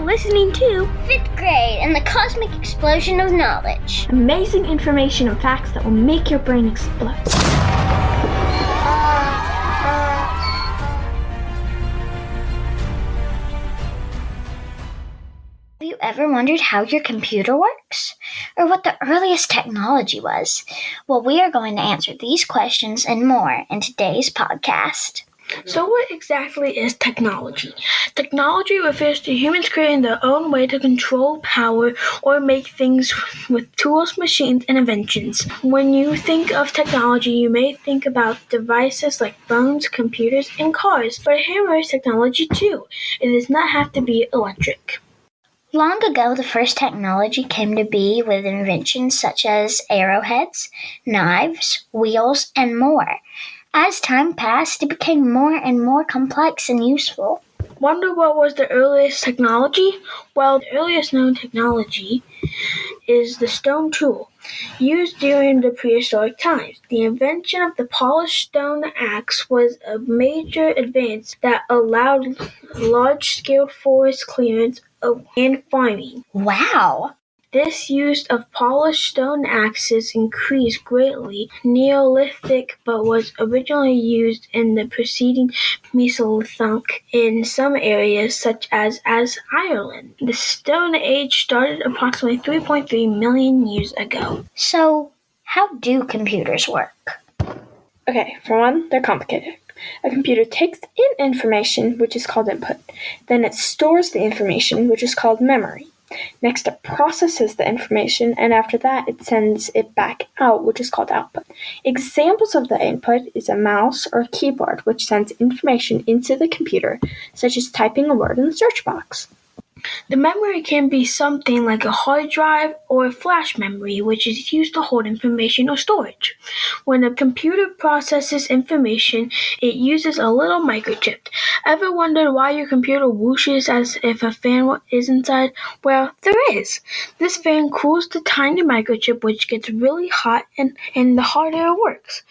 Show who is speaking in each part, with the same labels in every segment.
Speaker 1: listening to
Speaker 2: 5th grade and the cosmic explosion of knowledge.
Speaker 1: Amazing information and facts that will make your brain explode.
Speaker 2: Have you ever wondered how your computer works? Or what the earliest technology was? Well, we are going to answer these questions and more in today's podcast.
Speaker 1: So what exactly is technology? Technology refers to humans creating their own way to control, power, or make things with tools, machines, and inventions. When you think of technology, you may think about devices like phones, computers, and cars, but a hammer is technology too. It does not have to be electric.
Speaker 2: Long ago, the first technology came to be with inventions such as arrowheads, knives, wheels, and more. As time passed, it became more and more complex and useful.
Speaker 1: Wonder what was the earliest technology? Well, the earliest known technology is the stone tool, used during the prehistoric times. The invention of the polished stone axe was a major advance that allowed large-scale forest clearance and farming.
Speaker 2: Wow!
Speaker 1: This use of polished stone axes increased greatly Neolithic but was originally used in the preceding Mesolithic in some areas such as Ireland. The Stone Age started approximately 3.3 million years ago.
Speaker 2: So, how do computers work?
Speaker 3: Okay, for one, they're complicated. A computer takes in information, which is called input. Then it stores the information, which is called memory. Next, it processes the information, and after that, it sends it back out, which is called output. Examples of the input is a mouse or a keyboard, which sends information into the computer, such as typing a word in the search box.
Speaker 1: The memory can be something like a hard drive or a flash memory, which is used to hold information or storage. When a computer processes information, it uses a little microchip. Ever wondered why your computer whooshes as if a fan is inside? Well, there is. This fan cools the tiny microchip, which gets really hot, and the harder it works.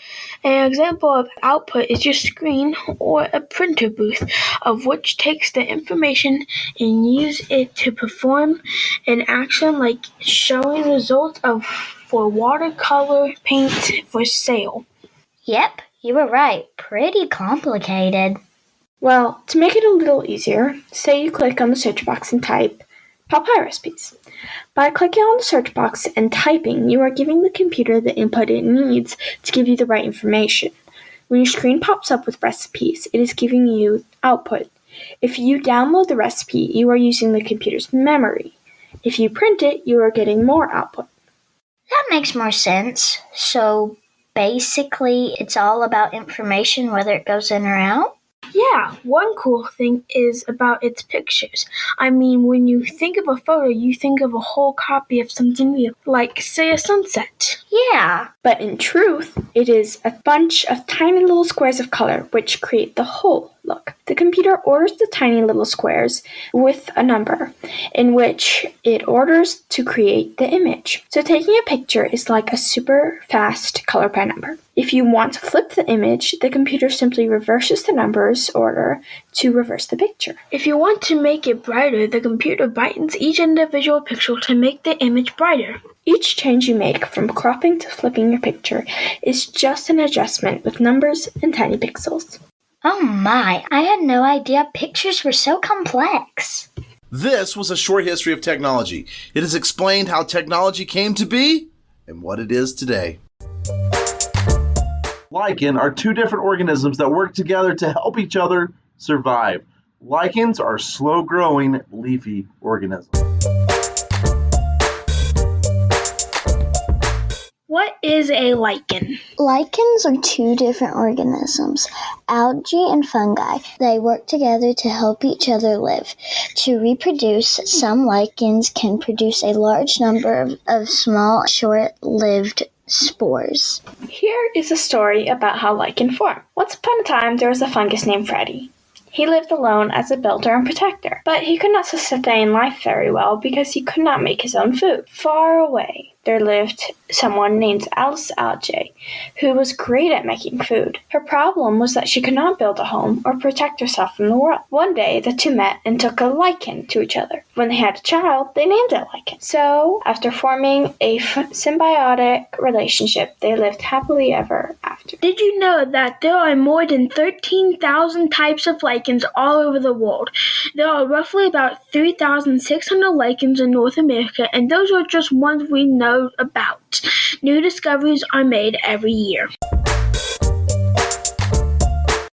Speaker 1: An example of output is your screen or a printer booth, of which takes the information and uses it to perform an action like showing results for watercolor paint for sale.
Speaker 2: Yep, you were right. Pretty complicated.
Speaker 3: Well, to make it a little easier, say you click on the search box and type pot pie recipes. By clicking on the search box and typing, you are giving the computer the input it needs to give you the right information. When your screen pops up with recipes, it is giving you output. If you download the recipe, you are using the computer's memory. If you print it, you are getting more output.
Speaker 2: That makes more sense. So, basically, it's all about information, whether it goes in or out?
Speaker 1: Yeah, one cool thing is about its pictures. I mean, when you think of a photo, you think of a whole copy of something real, like, say, a sunset.
Speaker 2: Yeah.
Speaker 3: But in truth, it is a bunch of tiny little squares of color which create the whole look. The computer orders the tiny little squares with a number, in which it orders to create the image. So taking a picture is like a super fast color by number. If you want to flip the image, the computer simply reverses the numbers order to reverse the picture.
Speaker 1: If you want to make it brighter, the computer brightens each individual pixel to make the image brighter.
Speaker 3: Each change you make from cropping to flipping your picture is just an adjustment with numbers and tiny pixels.
Speaker 2: Oh my, I had no idea pictures were so complex.
Speaker 4: This was a short history of technology. It has explained how technology came to be and what it is today.
Speaker 5: Lichen are two different organisms that work together to help each other survive. Lichens are slow-growing, leafy organisms.
Speaker 1: What is a lichen?
Speaker 6: Lichens are two different organisms, algae and fungi. They work together to help each other live. To reproduce, some lichens can produce a large number of small, short-lived spores.
Speaker 3: Here is a story about how lichen form. Once upon a time, there was a fungus named Freddy. He lived alone as a builder and protector, but he could not sustain life very well because he could not make his own food. Far away, there there lived someone named Alice Algae, who was great at making food. Her problem was that she could not build a home or protect herself from the world. One day, the two met and took a liking to each other. When they had a child, they named it Lichen. So, after forming a symbiotic relationship, they lived happily ever after.
Speaker 1: Did you know that there are more than 13,000 types of lichens all over the world? There are roughly about 3,600 lichens in North America, and those are just ones we know about. New discoveries are made every year.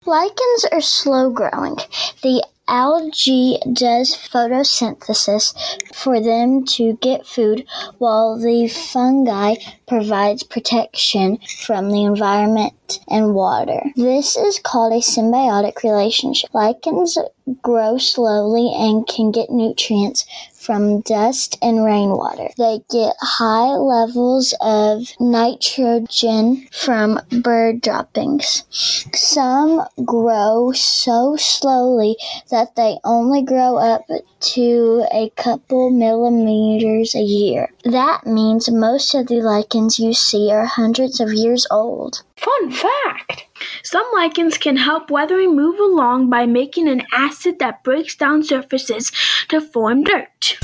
Speaker 6: Lichens are slow growing. The algae does photosynthesis for them to get food, while the fungi provides protection from the environment and water. This is called a symbiotic relationship. Lichens grow slowly and can get nutrients from dust and rainwater. They get high levels of nitrogen from bird droppings. Some grow so slowly that they only grow up to a couple millimeters a year. That means most of the lichens you see are hundreds of years old.
Speaker 3: Fun fact!
Speaker 1: Some lichens can help weathering move along by making an acid that breaks down surfaces to form dirt.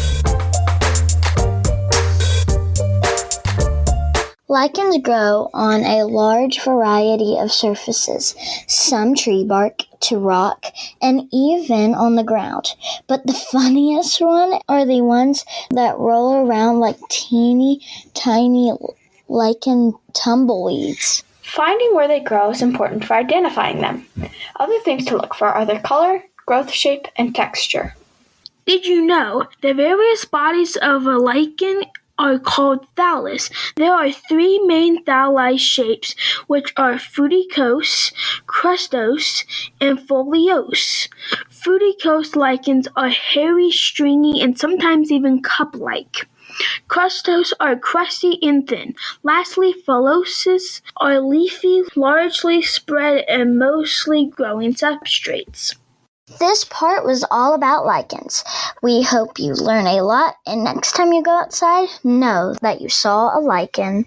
Speaker 6: Lichens grow on a large variety of surfaces, some tree bark to rock, and even on the ground. But the funniest one are the ones that roll around like teeny tiny lichen tumbleweeds.
Speaker 3: Finding where they grow is important for identifying them. Other things to look for are their color, growth shape, and texture.
Speaker 1: Did you know the various bodies of a lichen are called thallus? There are three main thallus shapes, which are fruticose, crustose, and foliose. Fruticose lichens are hairy, stringy, and sometimes even cup-like. Crustose are crusty and thin. Lastly, folioses are leafy, largely spread and mostly growing substrates.
Speaker 6: This part was all about lichens. We hope you learn a lot, and next time you go outside, know that you saw a lichen.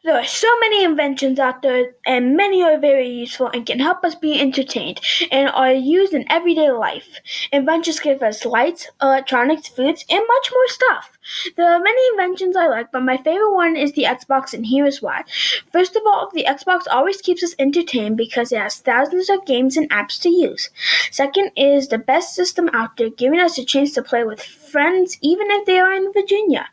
Speaker 1: There are so many inventions out there, and many are very useful and can help us be entertained and are used in everyday life. Inventions give us lights, electronics, foods, and much more stuff. There are many inventions I like, but my favorite one is the Xbox, and here is why. First of all, the Xbox always keeps us entertained because it has thousands of games and apps to use. Second is the best system out there, giving us a chance to play with friends even if they are in Virginia.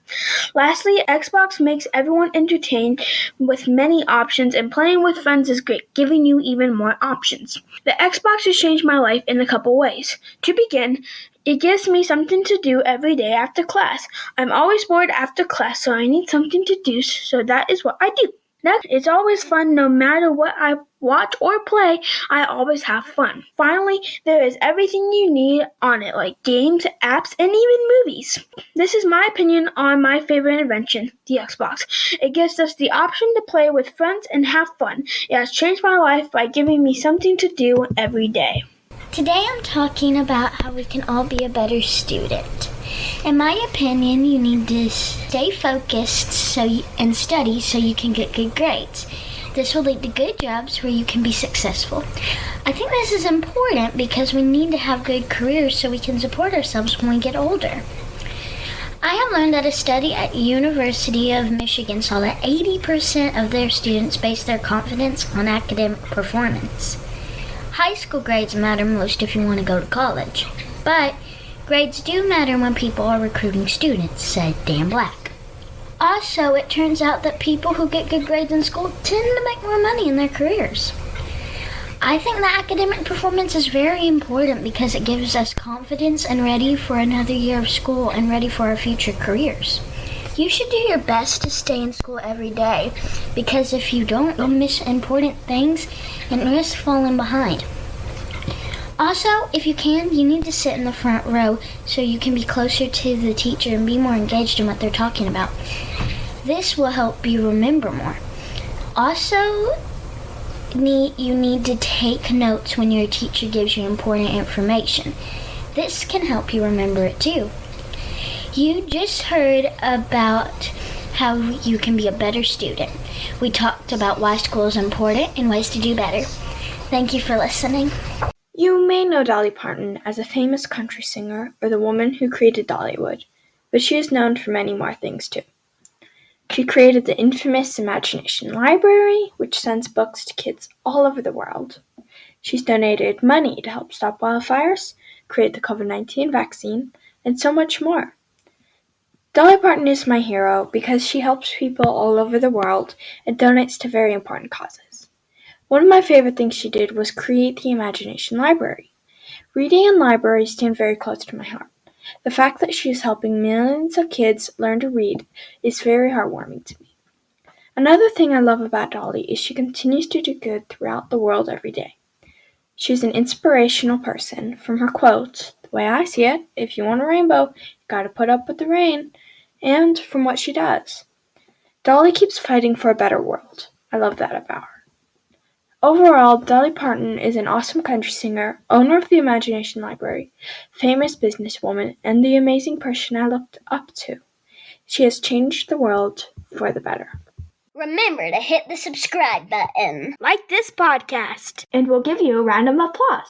Speaker 1: Lastly, Xbox makes everyone entertained with many options, and playing with friends is great, giving you even more options. The Xbox has changed my life in a couple ways. To begin, it gives me something to do every day after class. I'm always bored after class, so I need something to do, so that is what I do. Next, it's always fun. No matter what I watch or play, I always have fun. Finally, there is everything you need on it, like games, apps, and even movies. This is my opinion on my favorite invention, the Xbox. It gives us the option to play with friends and have fun. It has changed my life by giving me something to do every day.
Speaker 2: Today I'm talking about how we can all be a better student. In my opinion, you need to stay focused and study so you can get good grades. This will lead to good jobs where you can be successful. I think this is important because we need to have good careers so we can support ourselves when we get older. I have learned that a study at University of Michigan saw that 80% of their students base their confidence on academic performance. High school grades matter most if you want to go to college, but grades do matter when people are recruiting students, said Dan Black. Also, it turns out that people who get good grades in school tend to make more money in their careers. I think that academic performance is very important because it gives us confidence and ready for another year of school and ready for our future careers. You should do your best to stay in school every day because if you don't, you'll miss important things and risk falling behind. Also, if you can, you need to sit in the front row so you can be closer to the teacher and be more engaged in what they're talking about. This will help you remember more. Also, you need to take notes when your teacher gives you important information. This can help you remember it too. You just heard about how you can be a better student. We talked about why school is important and ways to do better. Thank you for listening.
Speaker 3: You may know Dolly Parton as a famous country singer or the woman who created Dollywood, but she is known for many more things too. She created the infamous Imagination Library, which sends books to kids all over the world. She's donated money to help stop wildfires, create the COVID-19 vaccine, and so much more. Dolly Parton is my hero because she helps people all over the world and donates to very important causes. One of my favorite things she did was create the Imagination Library. Reading and libraries stand very close to my heart. The fact that she is helping millions of kids learn to read is very heartwarming to me. Another thing I love about Dolly is she continues to do good throughout the world every day. She's an inspirational person. From her quote, "The way I see it, if you want a rainbow, you gotta put up with the rain," and from what she does. Dolly keeps fighting for a better world. I love that about her. Overall, Dolly Parton is an awesome country singer, owner of the Imagination Library, famous businesswoman, and the amazing person I looked up to. She has changed the world for the better.
Speaker 2: Remember to hit the subscribe button.
Speaker 1: Like this podcast.
Speaker 3: And we'll give you a round of applause.